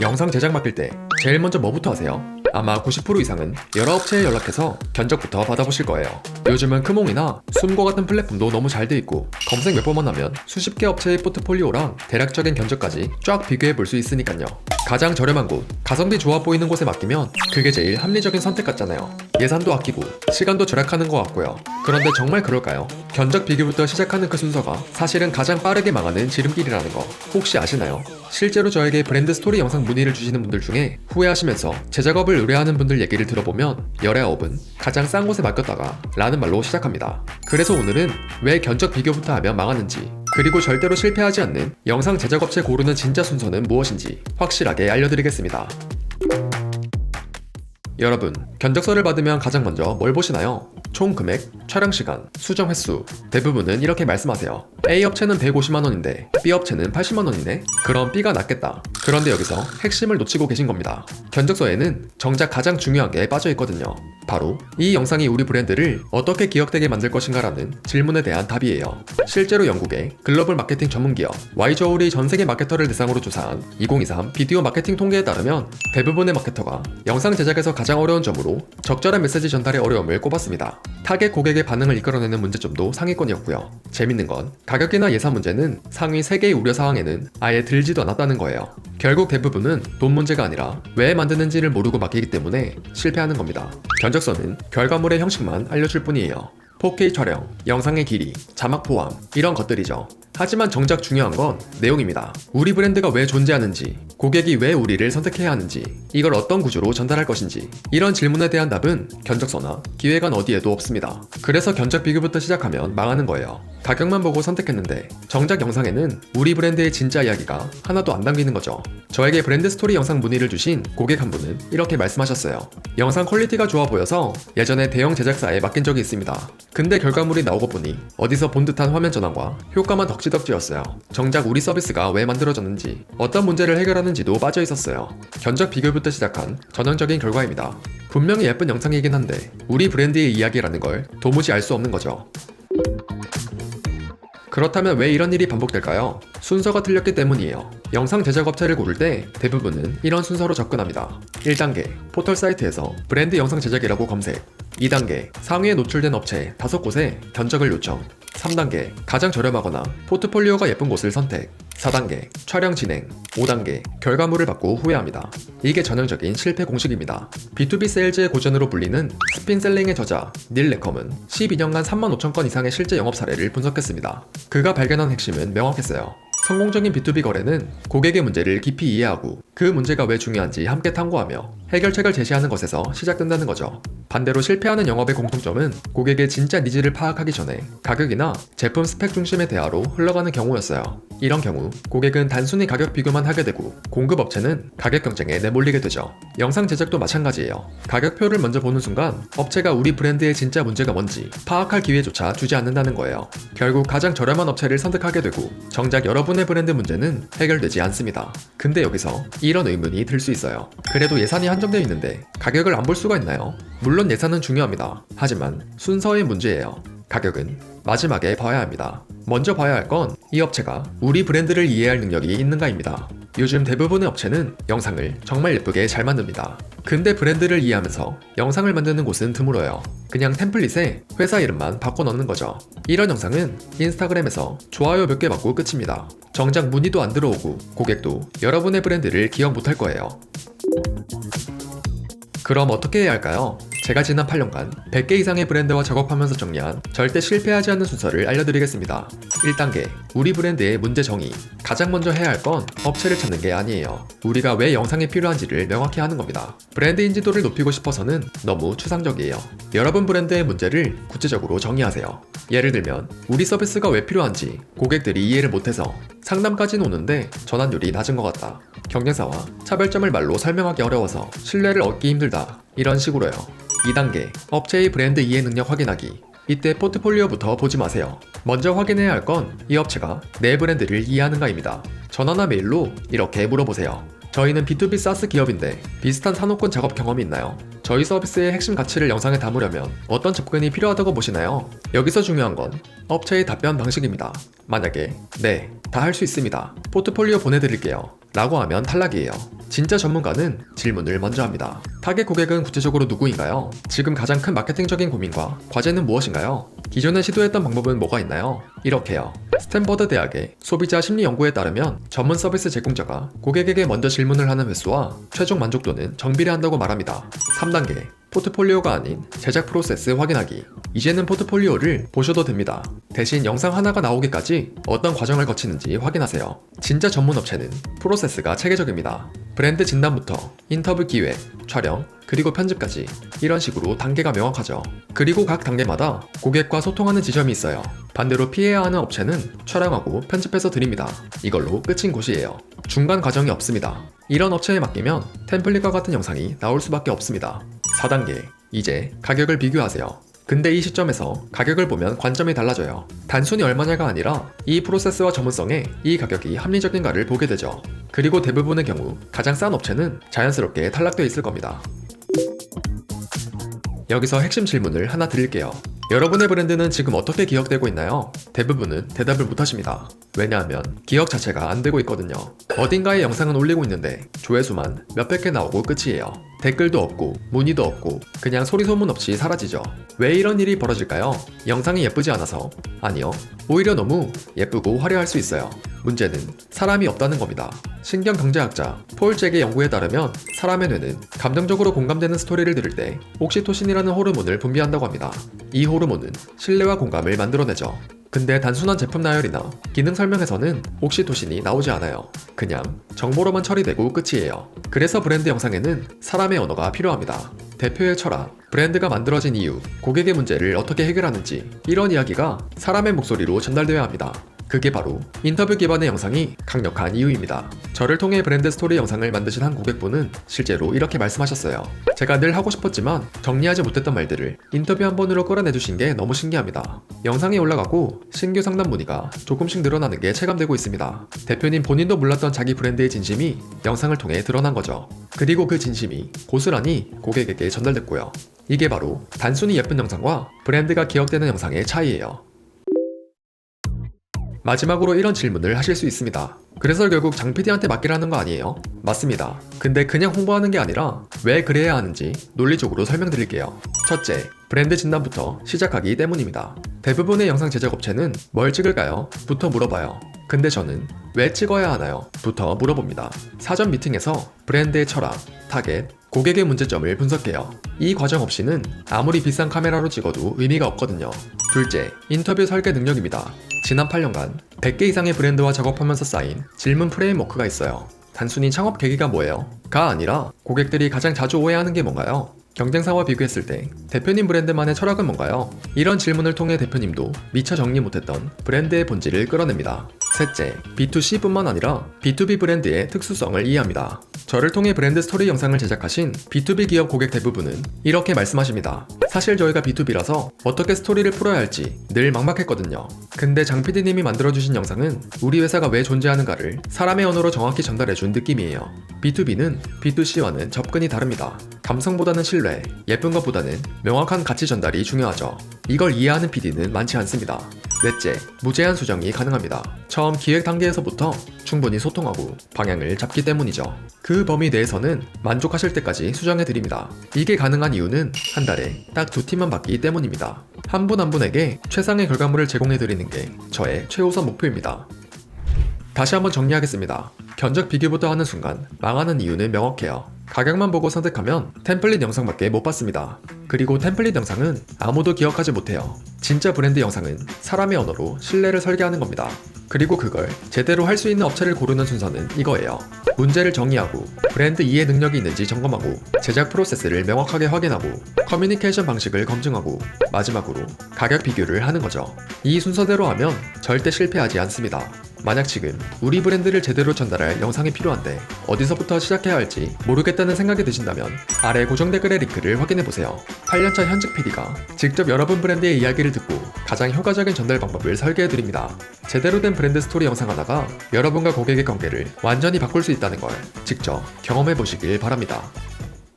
영상 제작 맡길 때 제일 먼저 뭐부터 하세요? 아마 90% 이상은 여러 업체에 연락해서 견적부터 받아보실 거예요. 요즘은 크몽이나 숨고 같은 플랫폼도 너무 잘 돼 있고 검색 몇 번만 하면 수십 개 업체의 포트폴리오랑 대략적인 견적까지 쫙 비교해 볼 수 있으니까요. 가장 저렴한 곳, 가성비 좋아 보이는 곳에 맡기면 그게 제일 합리적인 선택 같잖아요. 예산도 아끼고 시간도 절약하는 것 같고요. 그런데 정말 그럴까요? 견적 비교부터 시작하는 그 순서가 사실은 가장 빠르게 망하는 지름길이라는 거 혹시 아시나요? 실제로 저에게 브랜드 스토리 영상 문의를 주시는 분들 중에 후회하시면서 제 작업을 의뢰하는 분들 얘기를 들어보면 열애업은 가장 싼 곳에 맡겼다가 라는 말로 시작합니다. 그래서 오늘은 왜 견적 비교부터 하면 망하는지, 그리고 절대로 실패하지 않는 영상 제작업체 고르는 진짜 순서는 무엇인지 확실하게 알려드리겠습니다. 여러분, 견적서를 받으면 가장 먼저 뭘 보시나요? 총 금액, 촬영 시간, 수정 횟수. 대부분은 이렇게 말씀하세요. A 업체는 150만원인데 B 업체는 80만원이네? 그럼 B가 낫겠다. 그런데 여기서 핵심을 놓치고 계신 겁니다. 견적서에는 정작 가장 중요한 게 빠져 있거든요. 바로 이 영상이 우리 브랜드를 어떻게 기억되게 만들 것인가라는 질문에 대한 답이에요. 실제로 영국의 글로벌 마케팅 전문기업 와이저울이 전세계 마케터를 대상으로 조사한 2023 비디오 마케팅 통계에 따르면 대부분의 마케터가 영상 제작에서 가장 어려운 점으로 적절한 메시지 전달의 어려움을 꼽았습니다. 타겟 고객의 반응을 이끌어내는 문제점도 상위권이었고요. 재밌는 건 가격이나 예산 문제는 상위 3개의 우려사항에는 아예 들지도 않았다는 거예요. 결국 대부분은 돈 문제가 아니라 왜 만드는지를 모르고 맡기기 때문에 실패하는 겁니다. 견적서는 결과물의 형식만 알려줄 뿐이에요. 4K 촬영, 영상의 길이, 자막 포함 이런 것들이죠. 하지만 정작 중요한 건 내용입니다. 우리 브랜드가 왜 존재하는지, 고객이 왜 우리를 선택해야 하는지, 이걸 어떤 구조로 전달할 것인지, 이런 질문에 대한 답은 견적서나 기획안 어디에도 없습니다. 그래서 견적 비교부터 시작하면 망하는 거예요. 가격만 보고 선택했는데 정작 영상에는 우리 브랜드의 진짜 이야기가 하나도 안 담기는 거죠. 저에게 브랜드 스토리 영상 문의를 주신 고객 한 분은 이렇게 말씀하셨어요. 영상 퀄리티가 좋아 보여서 예전에 대형 제작사에 맡긴 적이 있습니다. 근데 결과물이 나오고 보니 어디서 본 듯한 화면 전환과 효과만 덕지덕지였어요. 정작 우리 서비스가 왜 만들어졌는지, 어떤 문제를 해결하는지도 빠져 있었어요. 견적 비교부터 시작한 전형적인 결과입니다. 분명히 예쁜 영상이긴 한데 우리 브랜드의 이야기라는 걸 도무지 알 수 없는 거죠. 그렇다면 왜 이런 일이 반복될까요? 순서가 틀렸기 때문이에요. 영상 제작 업체를 고를 때 대부분은 이런 순서로 접근합니다. 1단계, 포털 사이트에서 브랜드 영상 제작이라고 검색. 2단계, 상위에 노출된 업체 5곳에 견적을 요청. 3단계, 가장 저렴하거나 포트폴리오가 예쁜 곳을 선택. 4단계, 촬영 진행. 5단계, 결과물을 받고 후회합니다. 이게 전형적인 실패 공식입니다. B2B 세일즈의 고전으로 불리는 스핀셀링의 저자 닐 레컴은 12년간 35,000건 이상의 실제 영업 사례를 분석했습니다. 그가 발견한 핵심은 명확했어요. 성공적인 B2B 거래는 고객의 문제를 깊이 이해하고 그 문제가 왜 중요한지 함께 탐구하며 해결책을 제시하는 것에서 시작된다는 거죠. 반대로 실패하는 영업의 공통점은 고객의 진짜 니즈를 파악하기 전에 가격이나 제품 스펙 중심의 대화로 흘러가는 경우였어요. 이런 경우 고객은 단순히 가격 비교만 하게 되고 공급업체는 가격 경쟁에 내몰리게 되죠. 영상 제작도 마찬가지예요. 가격표를 먼저 보는 순간 업체가 우리 브랜드의 진짜 문제가 뭔지 파악할 기회조차 주지 않는다는 거예요. 결국 가장 저렴한 업체를 선택하게 되고 정작 여러분의 브랜드 문제는 해결되지 않습니다. 근데 여기서 이런 의문이 들 수 있어요. 그래도 예산이 한정되어 있는데 가격을 안 볼 수가 있나요? 물론 예산은 중요합니다. 하지만 순서의 문제예요. 가격은 마지막에 봐야 합니다. 먼저 봐야 할 건 이 업체가 우리 브랜드를 이해할 능력이 있는가입니다. 요즘 대부분의 업체는 영상을 정말 예쁘게 잘 만듭니다. 근데 브랜드를 이해하면서 영상을 만드는 곳은 드물어요. 그냥 템플릿에 회사 이름만 바꿔 넣는 거죠. 이런 영상은 인스타그램에서 좋아요 몇 개 받고 끝입니다. 정작 문의도 안 들어오고 고객도 여러분의 브랜드를 기억 못할 거예요. 그럼 어떻게 해야 할까요? 제가 지난 8년간 100개 이상의 브랜드와 작업하면서 정리한 절대 실패하지 않는 순서를 알려드리겠습니다. 1단계, 우리 브랜드의 문제 정의. 가장 먼저 해야 할 건 업체를 찾는 게 아니에요. 우리가 왜 영상이 필요한지를 명확히 하는 겁니다. 브랜드 인지도를 높이고 싶어서는 너무 추상적이에요. 여러분 브랜드의 문제를 구체적으로 정의하세요. 예를 들면 우리 서비스가 왜 필요한지 고객들이 이해를 못해서 상담까지는 오는데 전환율이 낮은 것 같다. 경쟁사와 차별점을 말로 설명하기 어려워서 신뢰를 얻기 힘들다. 이런 식으로요. 2단계, 업체의 브랜드 이해 능력 확인하기. 이때 포트폴리오부터 보지 마세요. 먼저 확인해야 할 건 이 업체가 내 브랜드를 이해하는가입니다. 전화나 메일로 이렇게 물어보세요. 저희는 B2B SaaS 기업인데 비슷한 산업군 작업 경험이 있나요? 저희 서비스의 핵심 가치를 영상에 담으려면 어떤 접근이 필요하다고 보시나요? 여기서 중요한 건 업체의 답변 방식입니다. 만약에 네, 다 할 수 있습니다. 포트폴리오 보내드릴게요. 라고 하면 탈락이에요. 진짜 전문가는 질문을 먼저 합니다. 타겟 고객은 구체적으로 누구인가요? 지금 가장 큰 마케팅적인 고민과 과제는 무엇인가요? 기존에 시도했던 방법은 뭐가 있나요? 이렇게요. 스탠퍼드 대학의 소비자 심리 연구에 따르면 전문 서비스 제공자가 고객에게 먼저 질문을 하는 횟수와 최종 만족도는 정비례한다고 말합니다. 3단계. 포트폴리오가 아닌 제작 프로세스 확인하기. 이제는 포트폴리오를 보셔도 됩니다. 대신 영상 하나가 나오기까지 어떤 과정을 거치는지 확인하세요. 진짜 전문 업체는 프로세스가 체계적입니다. 브랜드 진단부터 인터뷰 기획, 촬영, 그리고 편집까지 이런 식으로 단계가 명확하죠. 그리고 각 단계마다 고객과 소통하는 지점이 있어요. 반대로 피해야 하는 업체는 촬영하고 편집해서 드립니다. 이걸로 끝인 곳이에요. 중간 과정이 없습니다. 이런 업체에 맡기면 템플릿과 같은 영상이 나올 수밖에 없습니다. 4단계. 이제 가격을 비교하세요. 근데 이 시점에서 가격을 보면 관점이 달라져요. 단순히 얼마냐가 아니라 이 프로세스와 전문성에 이 가격이 합리적인가를 보게 되죠. 그리고 대부분의 경우 가장 싼 업체는 자연스럽게 탈락되어 있을 겁니다. 여기서 핵심 질문을 하나 드릴게요. 여러분의 브랜드는 지금 어떻게 기억되고 있나요? 대부분은 대답을 못하십니다. 왜냐하면 기억 자체가 안 되고 있거든요. 어딘가에 영상은 올리고 있는데 조회수만 몇백 개 나오고 끝이에요. 댓글도 없고 문의도 없고 그냥 소리소문 없이 사라지죠. 왜 이런 일이 벌어질까요? 영상이 예쁘지 않아서? 아니요. 오히려 너무 예쁘고 화려할 수 있어요. 문제는 사람이 없다는 겁니다. 신경경제학자 폴 잭의 연구에 따르면 사람의 뇌는 감정적으로 공감되는 스토리를 들을 때 옥시토신이라는 호르몬을 분비한다고 합니다. 이 호르몬은 신뢰와 공감을 만들어내죠. 근데 단순한 제품 나열이나 기능 설명에서는 옥시토신이 나오지 않아요. 그냥 정보로만 처리되고 끝이에요. 그래서 브랜드 영상에는 사람의 언어가 필요합니다. 대표의 철학, 브랜드가 만들어진 이유, 고객의 문제를 어떻게 해결하는지 이런 이야기가 사람의 목소리로 전달되어야 합니다. 그게 바로 인터뷰 기반의 영상이 강력한 이유입니다. 저를 통해 브랜드 스토리 영상을 만드신 한 고객분은 실제로 이렇게 말씀하셨어요. 제가 늘 하고 싶었지만 정리하지 못했던 말들을 인터뷰 한 번으로 끌어내주신 게 너무 신기합니다. 영상이 올라가고 신규 상담 문의가 조금씩 늘어나는 게 체감되고 있습니다. 대표님 본인도 몰랐던 자기 브랜드의 진심이 영상을 통해 드러난 거죠. 그리고 그 진심이 고스란히 고객에게 전달됐고요. 이게 바로 단순히 예쁜 영상과 브랜드가 기억되는 영상의 차이예요. 마지막으로 이런 질문을 하실 수 있습니다. 그래서 결국 장 PD한테 맡기라는 거 아니에요? 맞습니다. 근데 그냥 홍보하는 게 아니라 왜 그래야 하는지 논리적으로 설명드릴게요. 첫째, 브랜드 진단부터 시작하기 때문입니다. 대부분의 영상 제작 업체는 뭘 찍을까요? 부터 물어봐요. 근데 저는 왜 찍어야 하나요? 부터 물어봅니다. 사전 미팅에서 브랜드의 철학, 타겟, 고객의 문제점을 분석해요. 이 과정 없이는 아무리 비싼 카메라로 찍어도 의미가 없거든요. 둘째, 인터뷰 설계 능력입니다. 지난 8년간 100개 이상의 브랜드와 작업하면서 쌓인 질문 프레임워크가 있어요. 단순히 창업 계기가 뭐예요? 가 아니라 고객들이 가장 자주 오해하는 게 뭔가요? 경쟁사와 비교했을 때 대표님 브랜드만의 철학은 뭔가요? 이런 질문을 통해 대표님도 미처 정리 못했던 브랜드의 본질을 끌어냅니다. 셋째, B2C뿐만 아니라 B2B 브랜드의 특수성을 이해합니다. 저를 통해 브랜드 스토리 영상을 제작하신 B2B 기업 고객 대부분은 이렇게 말씀하십니다. 사실 저희가 B2B라서 어떻게 스토리를 풀어야 할지 늘 막막했거든요. 근데 장 PD님이 만들어주신 영상은 우리 회사가 왜 존재하는가를 사람의 언어로 정확히 전달해준 느낌이에요. B2B는 B2C와는 접근이 다릅니다. 감성보다는 신뢰, 예쁜 것보다는 명확한 가치 전달이 중요하죠. 이걸 이해하는 PD는 많지 않습니다. 넷째, 무제한 수정이 가능합니다. 처음 기획 단계에서부터 충분히 소통하고 방향을 잡기 때문이죠. 그 범위 내에서는 만족하실 때까지 수정해드립니다. 이게 가능한 이유는 한 달에 딱 2팀만 받기 때문입니다. 한 분 한 분에게 최상의 결과물을 제공해드리는 게 저의 최우선 목표입니다. 다시 한번 정리하겠습니다. 견적 비교부터 하는 순간 망하는 이유는 명확해요. 가격만 보고 선택하면 템플릿 영상밖에 못 봤습니다. 그리고 템플릿 영상은 아무도 기억하지 못해요. 진짜 브랜드 영상은 사람의 언어로 신뢰를 설계하는 겁니다. 그리고 그걸 제대로 할 수 있는 업체를 고르는 순서는 이거예요. 문제를 정의하고 브랜드 이해 능력이 있는지 점검하고 제작 프로세스를 명확하게 확인하고 커뮤니케이션 방식을 검증하고 마지막으로 가격 비교를 하는 거죠. 이 순서대로 하면 절대 실패하지 않습니다. 만약 지금 우리 브랜드를 제대로 전달할 영상이 필요한데 어디서부터 시작해야 할지 모르겠다는 생각이 드신다면 아래 고정 댓글의 링크를 확인해보세요. 8년차 현직 PD가 직접 여러분 브랜드의 이야기를 듣고 가장 효과적인 전달 방법을 설계해드립니다. 제대로 된 브랜드 스토리 영상 하나가 여러분과 고객의 관계를 완전히 바꿀 수 있다는 걸 직접 경험해보시길 바랍니다.